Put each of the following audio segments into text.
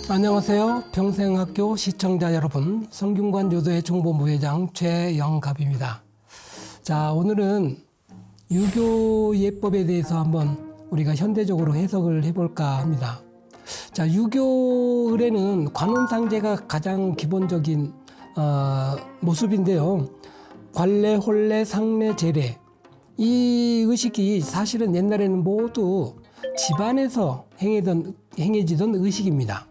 안녕하세요. 평생학교 시청자 여러분, 성균관 요도회 중보부회장 최영갑입니다. 자, 오늘은 유교 예법에 대해서 한번 우리가 현대적으로 해석을 해볼까 합니다. 자, 유교 의례는 관혼상제가 가장 기본적인 모습인데요. 관례, 혼례, 상례, 제례, 이 의식이 사실은 옛날에는 모두 집안에서 행해지던 의식입니다.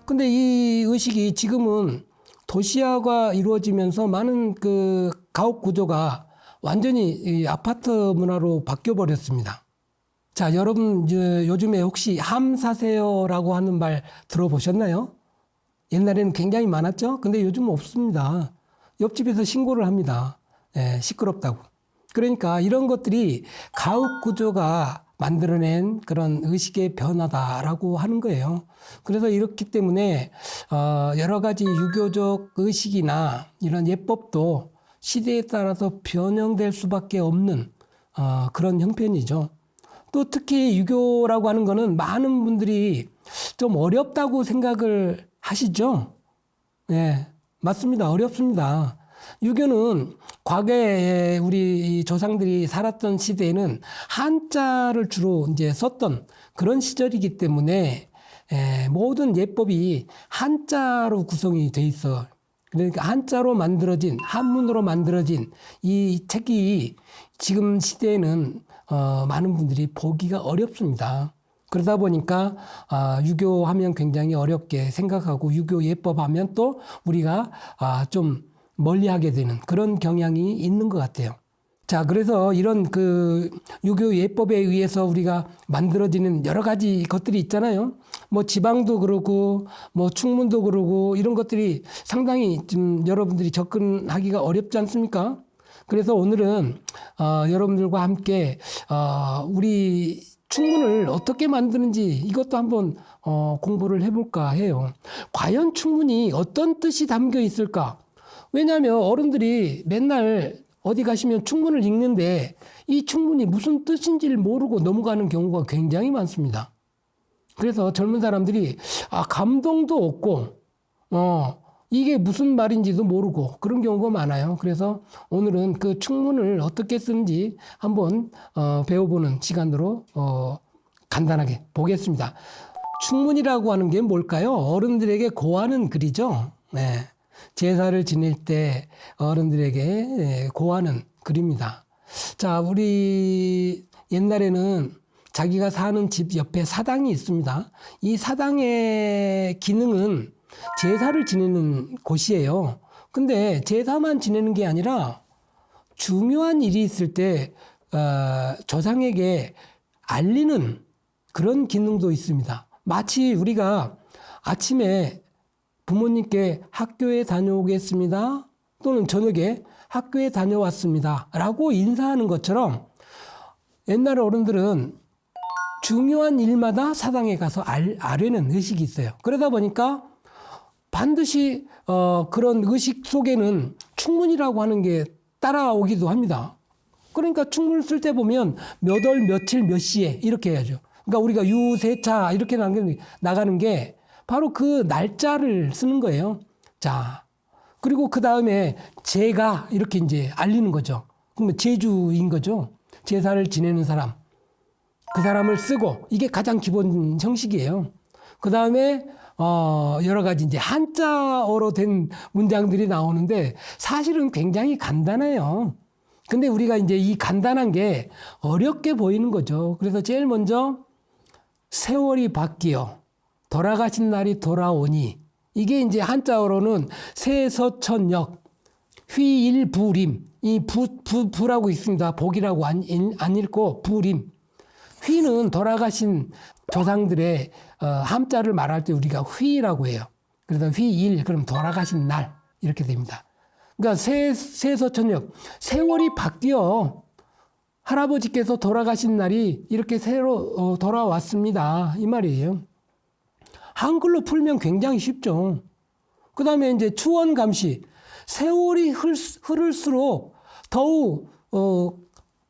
근데 이 의식이 지금은 도시화가 이루어지면서 많은 그 가옥 구조가 완전히 이 아파트 문화로 바뀌어 버렸습니다. 자, 여러분 요즘에 혹시 함 사세요라고 하는 말 들어보셨나요? 옛날에는 굉장히 많았죠. 근데 요즘은 없습니다. 옆집에서 신고를 합니다. 시끄럽다고. 그러니까 이런 것들이 가옥 구조가 만들어낸 그런 의식의 변화다라고 하는 거예요. 그래서 이렇기 때문에 여러 가지 유교적 의식이나 이런 예법도 시대에 따라서 변형될 수밖에 없는 그런 형편이죠. 또 특히 유교라고 하는 거는 많은 분들이 좀 어렵다고 생각을 하시죠? 네, 맞습니다. 어렵습니다. 유교는 과거에 우리 조상들이 살았던 시대에는 한자를 주로 이제 썼던 그런 시절이기 때문에 모든 예법이 한자로 구성이 돼 있어. 그러니까 한자로 만들어진, 한문으로 만들어진 이 책이 지금 시대에는 많은 분들이 보기가 어렵습니다. 그러다 보니까 유교하면 굉장히 어렵게 생각하고 유교 예법하면 또 우리가 좀 멀리하게 되는 그런 경향이 있는 것 같아요. 자, 그래서 이런 그 유교 예법에 의해서 우리가 만들어지는 여러 가지 것들이 있잖아요. 뭐 지방도 그러고 뭐 충문도 그러고 이런 것들이 상당히 좀 여러분들이 접근하기가 어렵지 않습니까? 그래서 오늘은 여러분들과 함께 우리 충문을 어떻게 만드는지 이것도 한번 공부를 해볼까 해요. 과연 충문이 어떤 뜻이 담겨 있을까? 왜냐하면 어른들이 맨날 어디 가시면 충문을 읽는데 이 충문이 무슨 뜻인지를 모르고 넘어가는 경우가 굉장히 많습니다. 그래서 젊은 사람들이 감동도 없고 이게 무슨 말인지도 모르고 그런 경우가 많아요. 그래서 오늘은 그 충문을 어떻게 쓰는지 한번 배워보는 시간으로 간단하게 보겠습니다. 충문이라고 하는 게 뭘까요? 어른들에게 고하는 글이죠. 네. 제사를 지낼 때 어른들에게 고하는 글입니다. 자, 우리 옛날에는 자기가 사는 집 옆에 사당이 있습니다. 이 사당의 기능은 제사를 지내는 곳이에요. 근데 제사만 지내는 게 아니라 중요한 일이 있을 때 조상에게 알리는 그런 기능도 있습니다. 마치 우리가 아침에 부모님께 학교에 다녀오겠습니다. 또는 저녁에 학교에 다녀왔습니다. 라고 인사하는 것처럼 옛날 어른들은 중요한 일마다 사당에 가서 아뢰는 의식이 있어요. 그러다 보니까 반드시 그런 의식 속에는 충문이라고 하는 게 따라오기도 합니다. 그러니까 충문을 쓸 때 보면 몇 월 며칠 몇 시에 이렇게 해야죠. 그러니까 우리가 유세차 이렇게 나가는 게 바로 그 날짜를 쓰는 거예요. 자, 그리고 그 다음에 제가 이렇게 이제 알리는 거죠. 그러면 제주인 거죠. 제사를 지내는 사람. 그 사람을 쓰고 이게 가장 기본 형식이에요. 그 다음에 여러 가지 이제 한자어로 된 문장들이 나오는데 사실은 굉장히 간단해요. 근데 우리가 이제 이 간단한 게 어렵게 보이는 거죠. 그래서 제일 먼저 세월이 바뀌어 돌아가신 날이 돌아오니 이게 이제 한자어로는 세서천역 휘일부림 이 부라고 있습니다. 복이라고 안 읽고 부림 휘는 돌아가신 조상들의 함자를 말할 때 우리가 휘라고 해요. 그래서 휘일 그럼 돌아가신 날 이렇게 됩니다. 그러니까 세서천역 세월이 바뀌어 할아버지께서 돌아가신 날이 이렇게 새로 돌아왔습니다. 이 말이에요. 한글로 풀면 굉장히 쉽죠. 그 다음에 이제 추원감시. 세월이 흐를수록 더욱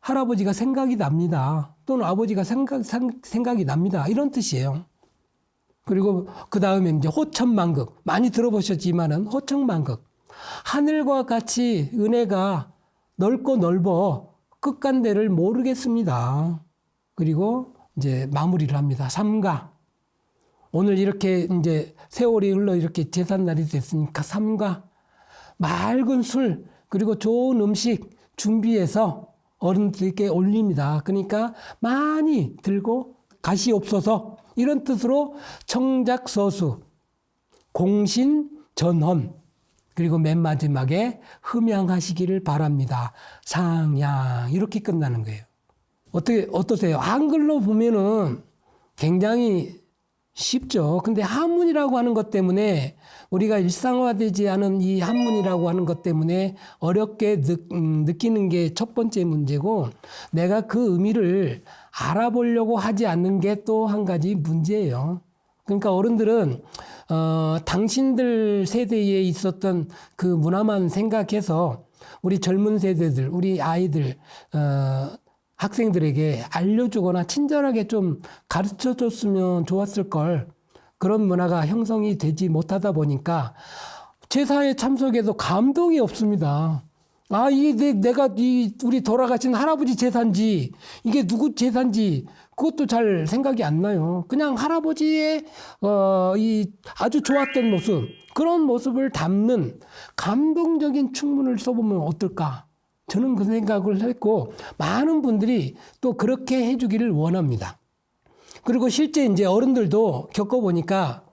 할아버지가 생각이 납니다. 또는 아버지가 생각이 납니다. 이런 뜻이에요. 그리고 그 다음에 이제 호천만극. 많이 들어보셨지만은 호천만극. 하늘과 같이 은혜가 넓고 넓어 끝간데를 모르겠습니다. 그리고 이제 마무리를 합니다. 삼가. 오늘 이렇게 이제 세월이 흘러 이렇게 제삿날이 됐으니까 삼가. 맑은 술, 그리고 좋은 음식 준비해서 어른들께 올립니다. 그러니까 많이 들고 가시옵소서. 이런 뜻으로 청작서수, 공신전헌, 그리고 맨 마지막에 흠양하시기를 바랍니다. 상양. 이렇게 끝나는 거예요. 어떠세요? 한글로 보면은 굉장히 쉽죠. 근데 한문이라고 하는 것 때문에 우리가 일상화되지 않은 이 한문이라고 하는 것 때문에 어렵게 느끼는 게 첫 번째 문제고, 내가 그 의미를 알아보려고 하지 않는 게 또 한 가지 문제예요. 그러니까 어른들은 당신들 세대에 있었던 그 문화만 생각해서 우리 젊은 세대들, 우리 아이들, 학생들에게 알려주거나 친절하게 좀 가르쳐 줬으면 좋았을 걸. 그런 문화가 형성이 되지 못하다 보니까 제사에 참석해도 감동이 없습니다. 아, 이게 내가 우리 돌아가신 할아버지 제사인지, 이게 누구 제사인지, 그것도 잘 생각이 안 나요. 그냥 할아버지의, 이 아주 좋았던 모습, 그런 모습을 담는 감동적인 충문을 써보면 어떨까? 저는 그 생각을 했고, 많은 분들이 또 그렇게 해주기를 원합니다. 그리고 실제 이제 어른들도 겪어보니까,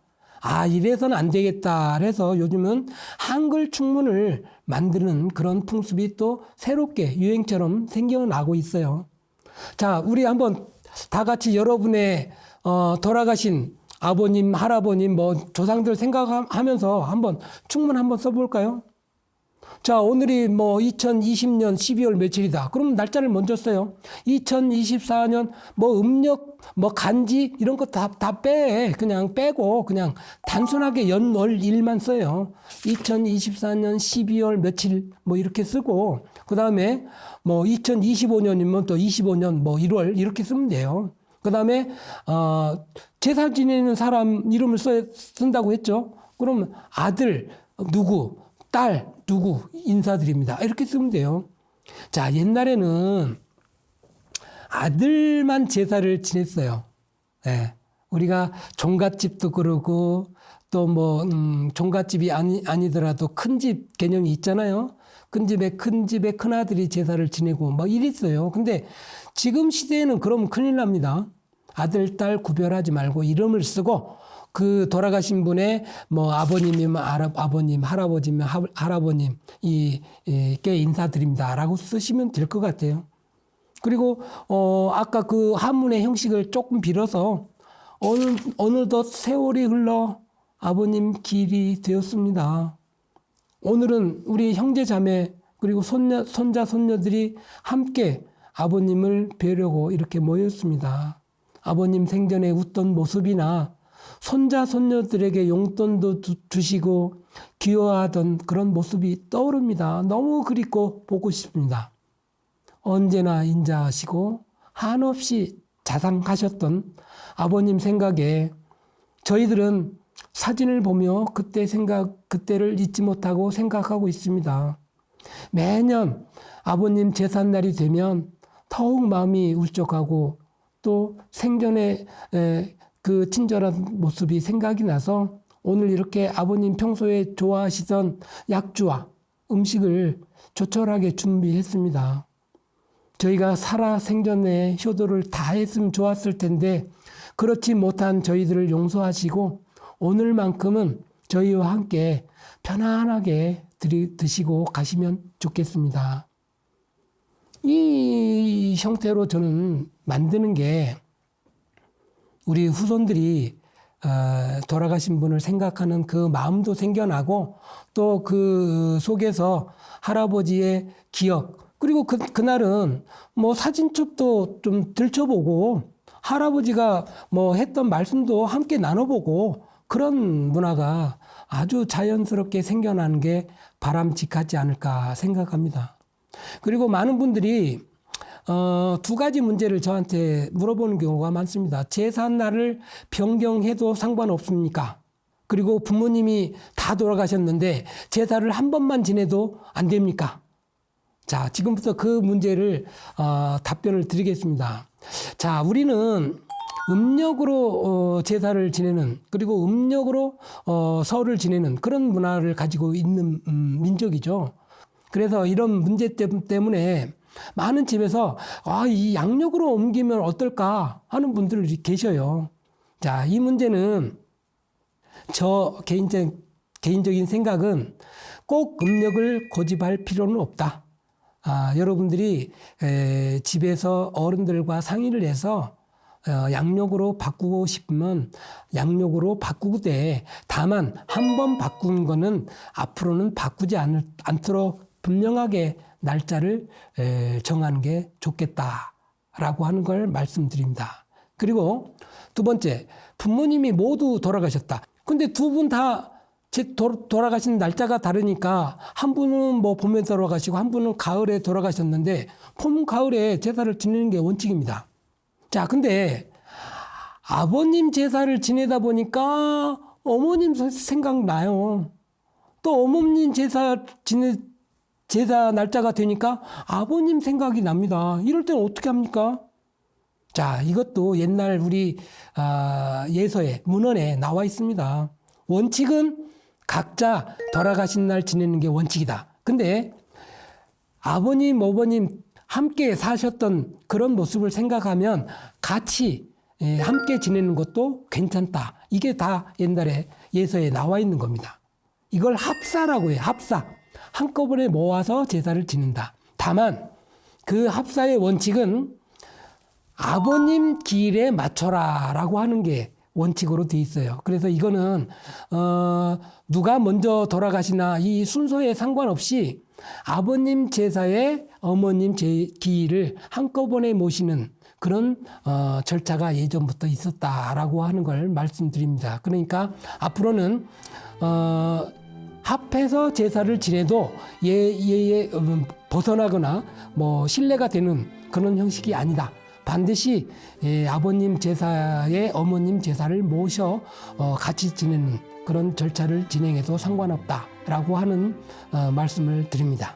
아, 이래서는 안 되겠다 해서 요즘은 한글 충문을 만드는 그런 풍습이 또 새롭게 유행처럼 생겨나고 있어요. 자, 우리 한번 다 같이 여러분의 돌아가신 아버님, 할아버님, 뭐 조상들 생각하면서 한번 충문 한번 써볼까요? 자, 오늘이 뭐 2020년 12월 며칠이다. 그럼 날짜를 먼저 써요. 2024년 뭐 음력, 뭐 간지 이런 거 다 빼. 그냥 빼고 그냥 단순하게 연, 월, 일만 써요. 2024년 12월 며칠 뭐 이렇게 쓰고, 그 다음에 뭐 2025년이면 또 25년 뭐 1월 이렇게 쓰면 돼요. 그 다음에 제사 지내는 사람 이름을 쓴다고 했죠. 그럼 아들 누구, 딸 누구 인사드립니다. 이렇게 쓰면 돼요. 자, 옛날에는 아들만 제사를 지냈어요. 네. 우리가 종갓집도 그러고 또 뭐 종갓집이 아니더라도 큰 집 개념이 있잖아요. 큰 집에 큰 아들이 제사를 지내고 막 이랬어요. 근데 지금 시대에는 그러면 큰일 납니다. 아들, 딸 구별하지 말고 이름을 쓰고 그 돌아가신 분의 뭐 아버님이면 아버님, 할아버지면 할아버님 이께 인사드립니다라고 쓰시면 될 것 같아요. 그리고 아까 그 한문의 형식을 조금 빌어서 어느덧 세월이 흘러 아버님 길이 되었습니다. 오늘은 우리 형제 자매 그리고 손자 손녀들이 함께 아버님을 뵈려고 이렇게 모였습니다. 아버님 생전에 웃던 모습이나 손자 손녀들에게 용돈도 주시고 귀여워하던 그런 모습이 떠오릅니다. 너무 그립고 보고 싶습니다. 언제나 인자하시고 한없이 자상하셨던 아버님 생각에 저희들은 사진을 보며 그때를 잊지 못하고 생각하고 있습니다. 매년 아버님 제삿날이 되면 더욱 마음이 울적하고 또 생전에 그 친절한 모습이 생각이 나서 오늘 이렇게 아버님 평소에 좋아하시던 약주와 음식을 조촐하게 준비했습니다. 저희가 살아 생전에 효도를 다 했으면 좋았을 텐데 그렇지 못한 저희들을 용서하시고 오늘만큼은 저희와 함께 편안하게 드시고 가시면 좋겠습니다. 이 형태로 저는 만드는 게 우리 후손들이 돌아가신 분을 생각하는 그 마음도 생겨나고 또 그 속에서 할아버지의 기억 그리고 그날은 뭐 사진첩도 좀 들춰보고 할아버지가 뭐 했던 말씀도 함께 나눠보고 그런 문화가 아주 자연스럽게 생겨나는 게 바람직하지 않을까 생각합니다. 그리고 많은 분들이 두 가지 문제를 저한테 물어보는 경우가 많습니다. 제삿날을 변경해도 상관없습니까? 그리고 부모님이 다 돌아가셨는데 제사를 한 번만 지내도 안 됩니까? 자, 지금부터 그 문제를 답변을 드리겠습니다. 자, 우리는 음력으로 제사를 지내는, 그리고 음력으로 설을 지내는 그런 문화를 가지고 있는 민족이죠. 그래서 이런 문제 때문에 많은 집에서 이 양력으로 옮기면 어떨까 하는 분들이 계셔요. 자, 이 문제는 저 개인적인 생각은 꼭 음력을 고집할 필요는 없다. 여러분들이 집에서 어른들과 상의를 해서 양력으로 바꾸고 싶으면 양력으로 바꾸되, 다만 한 번 바꾼 거는 앞으로는 바꾸지 않도록 분명하게 날짜를 정하는 게 좋겠다라고 하는 걸 말씀드립니다. 그리고 두 번째, 부모님이 모두 돌아가셨다. 근데 두 분 다 돌아가신 날짜가 다르니까 한 분은 뭐 봄에 돌아가시고 한 분은 가을에 돌아가셨는데 봄, 가을에 제사를 지내는 게 원칙입니다. 자, 근데 아버님 제사를 지내다 보니까 어머님 생각나요. 또 어머님 제사 날짜가 되니까 아버님 생각이 납니다. 이럴 때는 어떻게 합니까? 자, 이것도 옛날 우리 예서에, 문헌에 나와 있습니다. 원칙은 각자 돌아가신 날 지내는 게 원칙이다. 근데 아버님, 어머님 함께 사셨던 그런 모습을 생각하면 같이 함께 지내는 것도 괜찮다. 이게 다 옛날에 예서에 나와 있는 겁니다. 이걸 합사라고 해요. 합사. 한꺼번에 모아서 제사를 지낸다. 다만 그 합사의 원칙은 아버님 기일에 맞춰라 라고 하는 게 원칙으로 돼 있어요. 그래서 이거는 누가 먼저 돌아가시나 이 순서에 상관없이 아버님 제사에 어머님 기일을 한꺼번에 모시는 그런 절차가 예전부터 있었다라고 하는 걸 말씀드립니다. 그러니까 앞으로는 합해서 제사를 지내도 예에 벗어나거나 뭐 신뢰가 되는 그런 형식이 아니다. 반드시 아버님 제사에 어머님 제사를 모셔 같이 지내는 그런 절차를 진행해도 상관없다라고 하는 말씀을 드립니다.